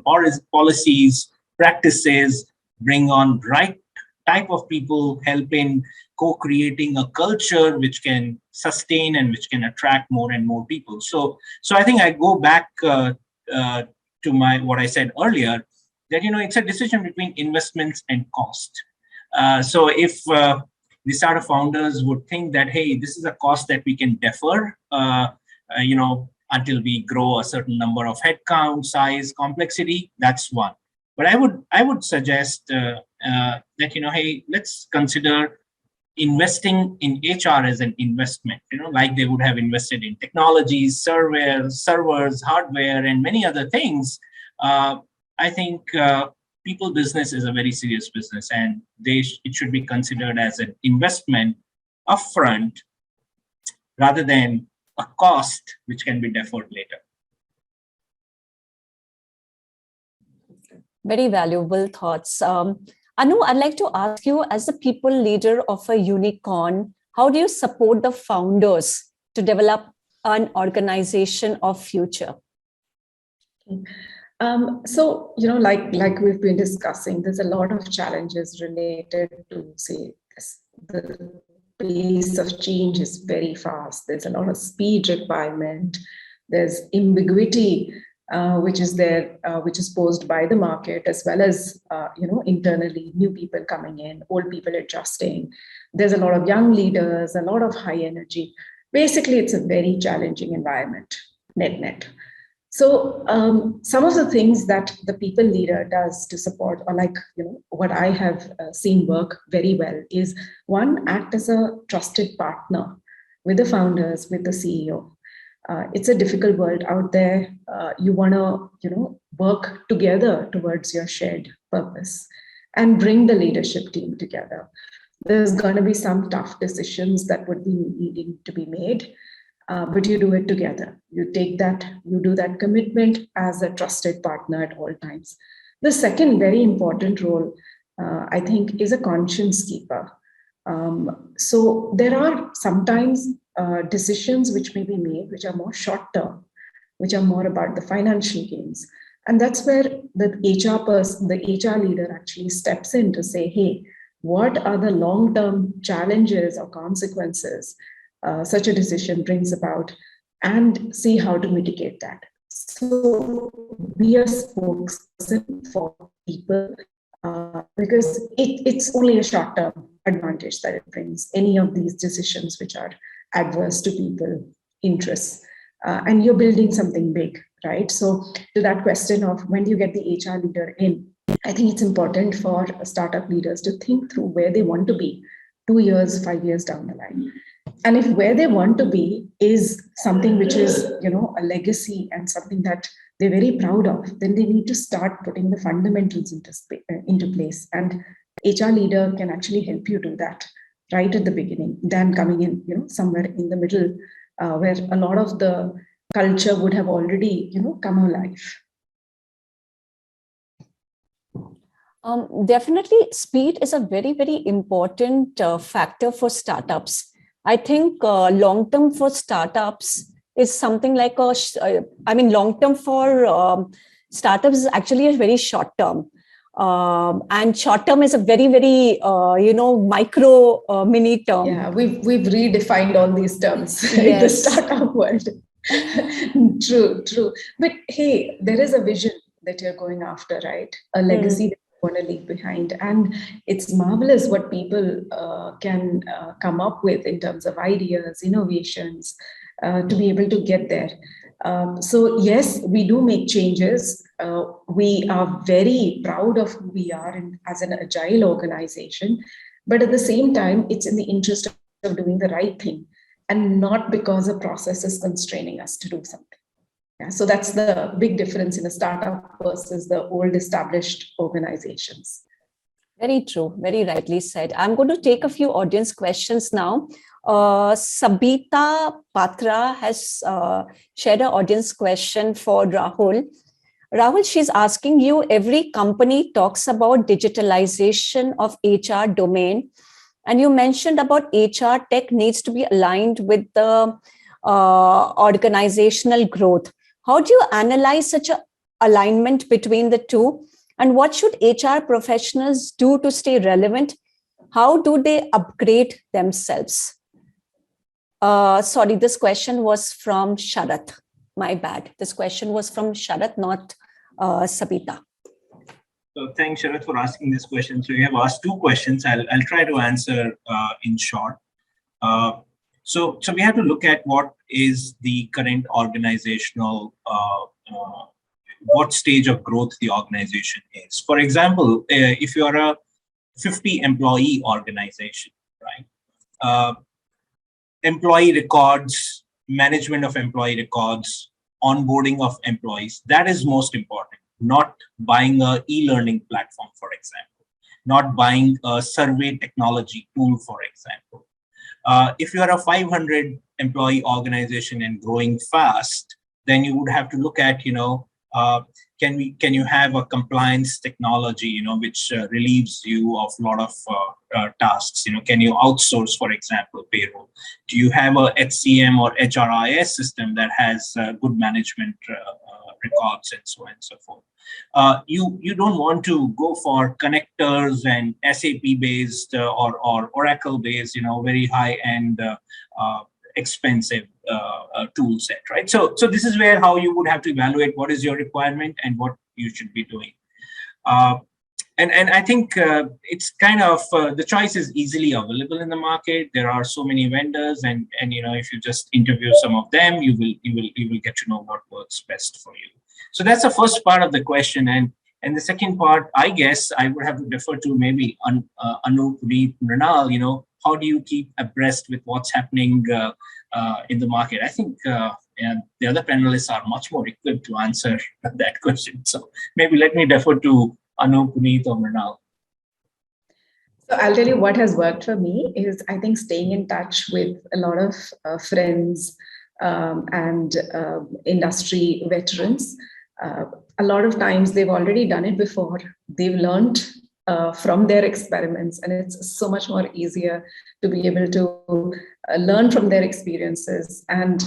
policies, practices, bring on right type of people, help in co-creating a culture which can sustain and which can attract more and more people. So I think I go back to what I said earlier, that it's a decision between investments and cost. So if the startup founders would think that, hey, this is a cost that we can defer, until we grow a certain number of headcount, size, complexity, that's one. But I would suggest that, hey, let's consider investing in HR as an investment, like they would have invested in technologies, servers, hardware, and many other things. I think people business is a very serious business, and it should be considered as an investment upfront rather than a cost which can be deferred later. Very valuable thoughts. Anu, I'd like to ask you, as the people leader of a unicorn, how do you support the founders to develop an organization of future? So, like we've been discussing, there's a lot of challenges related to, say, the pace of change is very fast. There's a lot of speed requirement. There's ambiguity, which is there, which is posed by the market, as well as, internally, new people coming in, old people adjusting. There's a lot of young leaders, a lot of high energy. Basically, it's a very challenging environment, net. So some of the things that the people leader does to support, or what I have seen work very well, is one, act as a trusted partner with the founders, with the CEO. It's a difficult world out there. You want to, work together towards your shared purpose and bring the leadership team together. There's going to be some tough decisions that would be needing to be made. But you do it together. You do that commitment as a trusted partner at all times. The second very important role, I think, is a conscience keeper. So there are sometimes decisions which may be made, which are more short term, which are more about the financial gains. And that's where the HR leader actually steps in to say, hey, what are the long-term challenges or consequences such a decision brings about, and see how to mitigate that. So be a spokesperson for people, because it's only a short-term advantage that it brings, any of these decisions which are adverse to people interests. And you're building something big, right? So to that question of when do you get the HR leader in, I think it's important for startup leaders to think through where they want to be 2 years, 5 years down the line. And if where they want to be is something which is, a legacy and something that they're very proud of, then they need to start putting the fundamentals into place. And HR leader can actually help you do that right at the beginning, than coming in, somewhere in the middle, where a lot of the culture would have already, come alive. Definitely, speed is a very, very important factor for startups. I think long-term for startups is something like long-term for startups is actually a very short-term. And short-term is a very, very, micro mini term. Yeah, we've redefined all these terms in the startup world. True. But hey, there is a vision that you're going after, right? A legacy that you want to leave behind. And it's marvelous what people can come up with in terms of ideas, innovations, to be able to get there. So yes, we do make changes. We are very proud of who we are as an agile organization. But at the same time, it's in the interest of doing the right thing, and not because a process is constraining us to do something. Yeah, so that's the big difference in a startup versus the old established organizations. Very true. Very rightly said. I'm going to take a few audience questions now. Sabita Patra has shared an audience question for Rahul. Rahul, she's asking you, every company talks about digitalization of HR domain. And you mentioned about HR tech needs to be aligned with the organizational growth. How do you analyze such an alignment between the two? And what should HR professionals do to stay relevant? How do they upgrade themselves? Sorry, this question was from Sharat. My bad. This question was from Sharat, not Sabita. So thanks, Sharat, for asking this question. So you have asked two questions. I'll try to answer in short. So we have to look at what is the current organizational, what stage of growth the organization is. For example, if you are a 50 employee organization, right? Employee records, management of employee records, onboarding of employees, that is most important. Not buying a e-learning platform, for example, not buying a survey technology tool, for example. If you are a 500 employee organization and growing fast, then you would have to look at, can you have a compliance technology, which relieves you of a lot of tasks? Can you outsource, for example, payroll? Do you have a HCM or HRIS system that has good management records and so on and so forth? You don't want to go for connectors and SAP based or Oracle based, very high end expensive tool set, right? So this is where how you would have to evaluate what is your requirement and what you should be doing. And I think it's kind of the choice is easily available in the market. There are so many vendors, and if you just interview some of them, you will get to know what works best for you. So that's the first part of the question, and the second part, I guess I would have to defer to maybe Anup, Mrinal. How do you keep abreast with what's happening in the market? I think the other panelists are much more equipped to answer that question. So maybe let me defer to Anup, Puneet, or Mrinal. So I'll tell you what has worked for me is, I think, staying in touch with a lot of friends and industry veterans. A lot of times they've already done it before. They've learned from their experiments, and it's so much more easier to be able to learn from their experiences and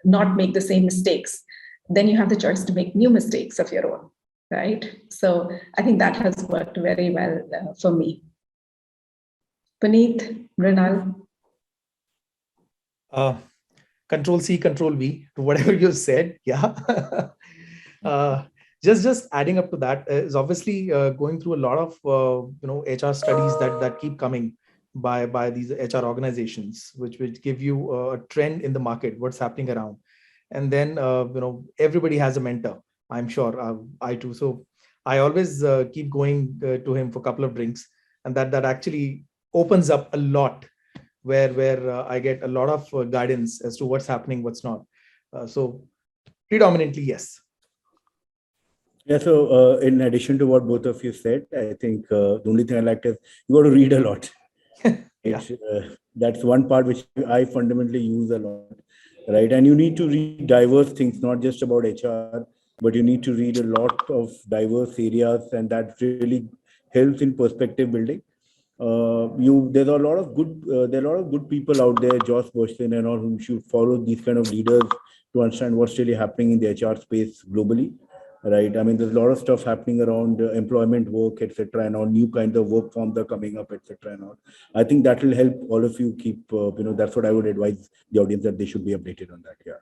not make the same mistakes. Then you have the choice to make new mistakes of your own, right? So I think that has worked very well for me. Puneet, Mrinal. Control C, Control V to whatever you said. Yeah. Just adding up to that is obviously going through a lot of HR studies that keep coming by these HR organizations, which give you a trend in the market, what's happening around, and then everybody has a mentor. I'm sure I too. So I always keep going to him for a couple of drinks, and that actually opens up a lot, where I get a lot of guidance as to what's happening, what's not. So predominantly, yes. Yeah, so in addition to what both of you said, I think the only thing I like is you got to read a lot. Yeah. That's one part which I fundamentally use a lot, right? And you need to read diverse things, not just about HR, but you need to read a lot of diverse areas, and that really helps in perspective building. There's a lot of good people out there, Josh Boston and all, whom should follow these kind of leaders to understand what's really happening in the HR space globally. Right. I mean, there's a lot of stuff happening around employment work, etc., and all new kinds of work forms are coming up, etc., and all. I think that will help all of you keep. That's what I would advise the audience, that they should be updated on that. Yeah.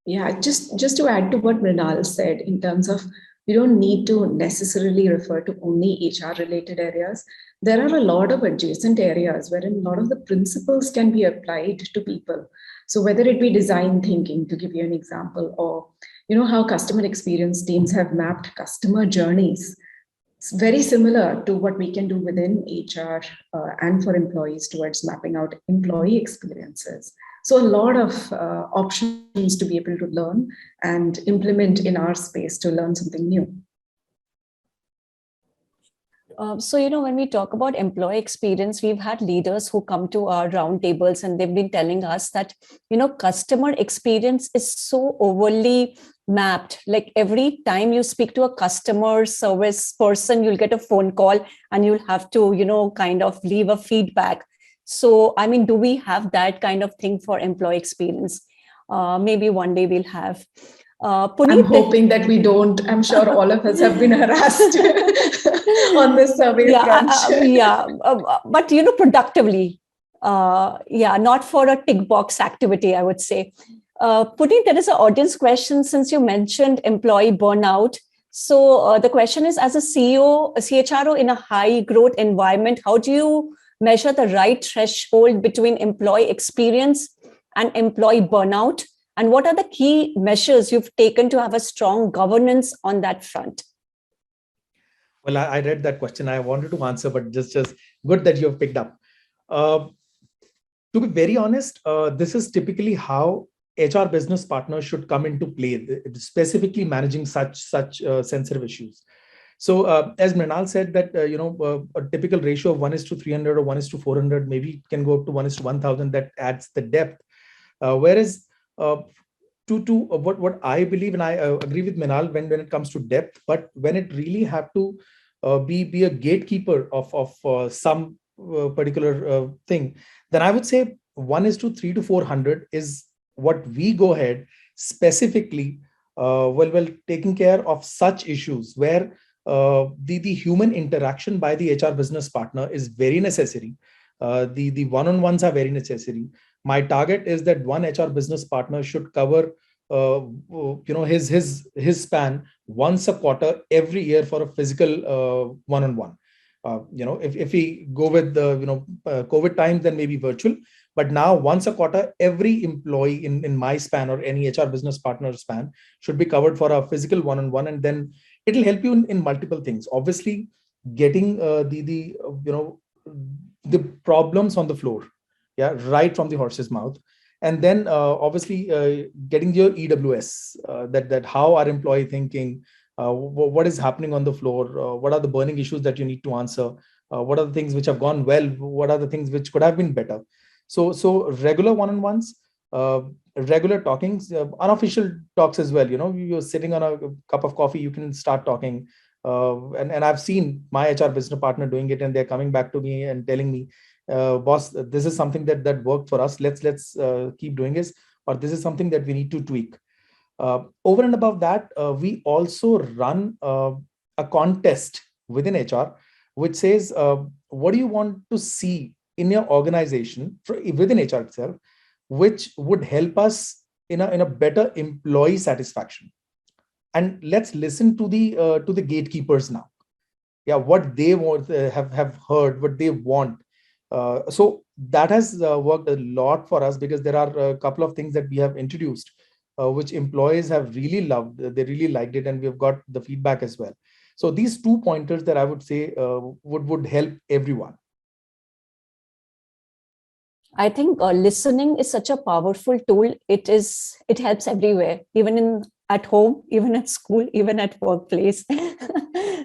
Yeah. Just to add to what Mrinal said, in terms of, you don't need to necessarily refer to only HR related areas. There are a lot of adjacent areas wherein a lot of the principles can be applied to people. So whether it be design thinking, to give you an example, or how customer experience teams have mapped customer journeys. It's very similar to what we can do within HR and for employees towards mapping out employee experiences. So a lot of options to be able to learn and implement in our space to learn something new. So, when we talk about employee experience, we've had leaders who come to our roundtables and they've been telling us that, customer experience is so overly mapped. Like every time you speak to a customer service person, you'll get a phone call and you'll have to, kind of leave a feedback. So, I mean, do we have that kind of thing for employee experience? Maybe one day we'll have. Puneet, I'm hoping that we don't. I'm sure all of us have been harassed on this survey front. But productively. Not for a tick box activity, I would say. Puneet, there is an audience question since you mentioned employee burnout. So the question is, as a CEO, a CHRO in a high growth environment, how do you measure the right threshold between employee experience and employee burnout? And what are the key measures you've taken to have a strong governance on that front? Well, I read that question. I wanted to answer, but just good that you have picked up. To be very honest, this is typically how HR business partners should come into play, specifically managing such sensitive issues. So as Mrinal said that, a typical ratio of 1:300 or 1:400, maybe it can go up to 1:1000, that adds the depth. Whereas what I believe, and I agree with Mrinal when it comes to depth, but when it really have to be a gatekeeper of some particular thing, then I would say 1:3 to 400 is what we go ahead specifically well taking care of such issues where the human interaction by the HR business partner is very necessary. The one-on-ones are very necessary. My target is that one HR business partner should cover his span once a quarter every year for a physical one-on-one. If we go with the COVID times, then maybe virtual. But now once a quarter, every employee in my span or any HR business partner span should be covered for a physical one-on-one, and then it'll help you in multiple things. Obviously, getting the problems on the floor, right from the horse's mouth, and then obviously getting your EWS, that how are employee thinking, what is happening on the floor, what are the burning issues that you need to answer, what are the things which have gone well, what are the things which could have been better. So regular one-on-ones, regular talkings, unofficial talks as well. You're sitting on a cup of coffee, you can start talking. And I've seen my HR business partner doing it, and they're coming back to me and telling me, boss, this is something that worked for us. Let's keep doing this, or this is something that we need to tweak. Over and above that, we also run a contest within HR, which says, what do you want to see in your organization within HR itself, which would help us in a better employee satisfaction? And let's listen to the gatekeepers now. What they want, have heard, what they want. So that has worked a lot for us, because there are a couple of things that we have introduced, which employees have really loved. They really liked it, and we've got the feedback as well. So these 2 pointers that I would say would help everyone. I think listening is such a powerful tool. It helps everywhere, even at home, even at school, even at workplace.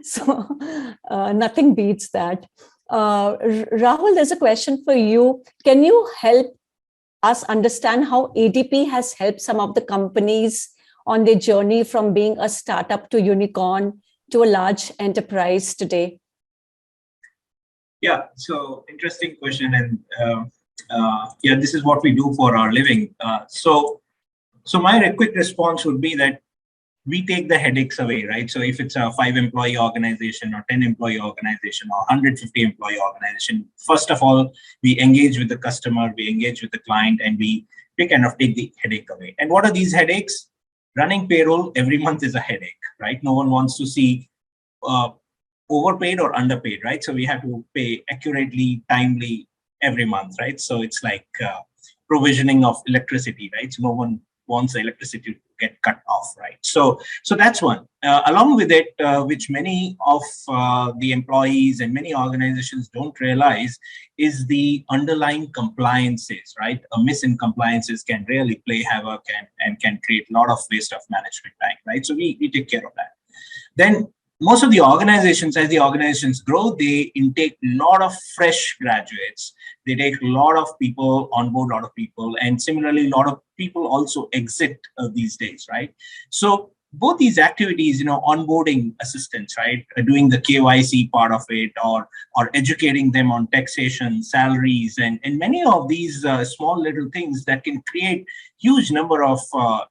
So nothing beats that. Rahul, there's a question for you. Can you help us understand how ADP has helped some of the companies on their journey from being a startup to unicorn to a large enterprise today? Yeah, so interesting question. And this is what we do for our living. So my quick response would be that we take the headaches away, right? So if it's a 5-employee organization or 10-employee organization or 150-employee organization, first of all, we engage with the customer, we engage with the client, and we kind of take the headache away. And what are these headaches? Running payroll every month is a headache, right? No one wants to see overpaid or underpaid, right? So we have to pay accurately, timely every month, right? So it's like provisioning of electricity, right? So no one wants the electricity to get cut off, right? So that's one. Along with it, which many of the employees and many organizations don't realize, is the underlying compliances, right? A miss in compliances can really play havoc and can create a lot of waste of management time, right? So we take care of that. Then most of the organizations, as the organizations grow, they intake a lot of fresh graduates. They take a lot of people on board, a lot of people, and similarly, a lot of people also exit these days, right? So both these activities, onboarding assistance, right, doing the KYC part of it, or educating them on taxation, salaries, and many of these small little things that can create huge number of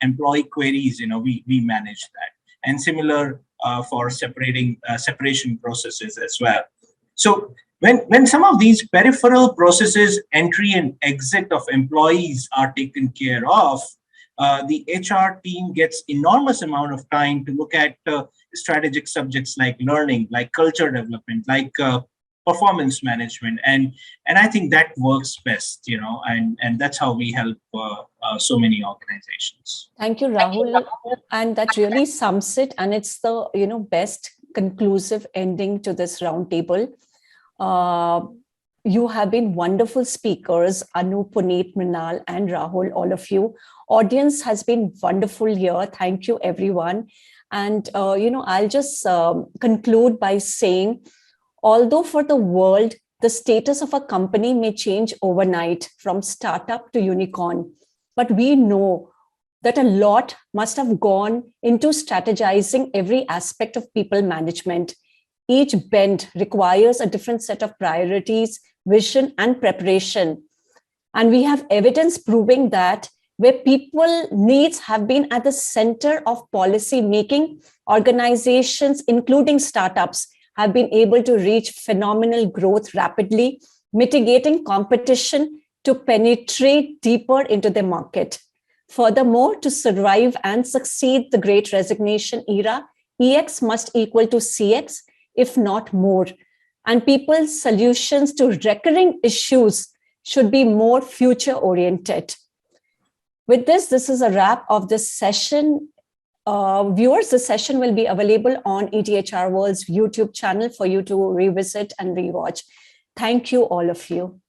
employee queries, we manage that. And similar for separation processes as well. So when some of these peripheral processes, entry and exit of employees, are taken care of, the HR team gets enormous amount of time to look at strategic subjects like learning, like culture development, like performance management, and I think that works best, and that's how we help so many organizations. Thank you, Rahul. And that really sums it, and it's the best conclusive ending to this roundtable. You have been wonderful speakers, Anu, Puneet, Mrinal, and Rahul, all of you. Audience has been wonderful here. Thank you, everyone. And, I'll just conclude by saying, although for the world, the status of a company may change overnight from startup to unicorn, but we know that a lot must have gone into strategizing every aspect of people management. Each bend requires a different set of priorities, vision, and preparation. And we have evidence proving that where people needs have been at the center of policy making, organizations, including startups, have been able to reach phenomenal growth rapidly, mitigating competition to penetrate deeper into the market. Furthermore, to survive and succeed the great resignation era, EX must equal to CX, if not more. And people's solutions to recurring issues should be more future-oriented. With this is a wrap of this session. Viewers, the session will be available on ETHR World's YouTube channel for you to revisit and rewatch. Thank you, all of you.